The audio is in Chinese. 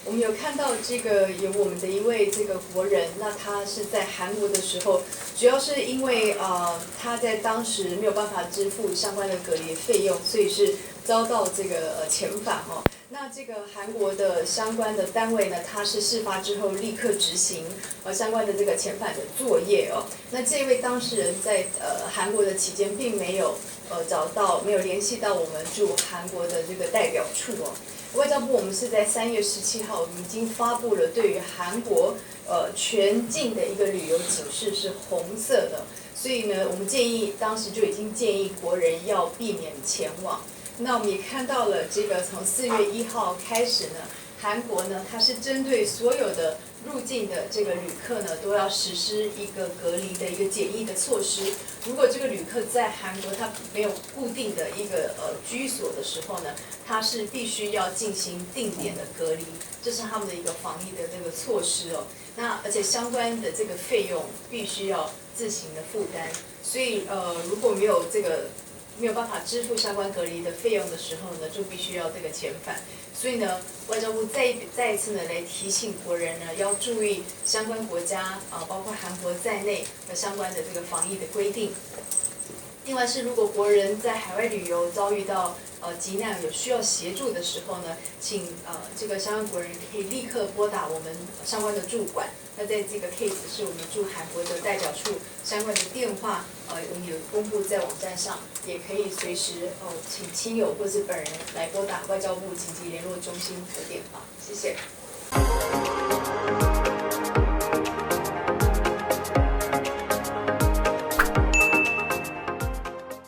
我们有看到这个有我们的一位这个国人，那他是在韩国的时候，主要是因为他在当时没有办法支付相关的隔离费用，所以是遭到这个遣返哦。那这个韩国的相关的单位呢，它是事发之后立刻执行相关的这个遣返的作业哦。那这位当事人在韩国的期间，并没有没有联系到我们驻韩国的这个代表处哦。外交部我们是在3月17号，我们已经发布了对于韩国全境的一个旅游警示是红色的，所以呢，我们当时就已经建议国人要避免前往。那我们也看到了这个从4月1号开始呢，韩国呢它是针对所有的入境的这个旅客呢，都要实施一个隔离的一个检疫的措施。如果这个旅客在韩国他没有固定的一个居所的时候呢，他是必须要进行定点的隔离，这是他们的一个防疫的这个措施哦。那而且相关的这个费用必须要自行的负担，所以如果没有办法支付相关隔离的费用的时候呢，就必须要这个遣返。所以呢，外交部再一次呢来提醒国人呢，要注意相关国家包括韩国在内的相关的这个防疫的规定。另外是，如果国人在海外旅游遭遇到急难有需要协助的时候呢，请这个相关国人可以立刻拨打我们相关的驻馆。那在这个 case 是我们驻韩国的代表处相关的电话，我们有公布在网站上，也可以随时请亲友或是本人来拨打外交部紧急联络中心的电话。谢谢。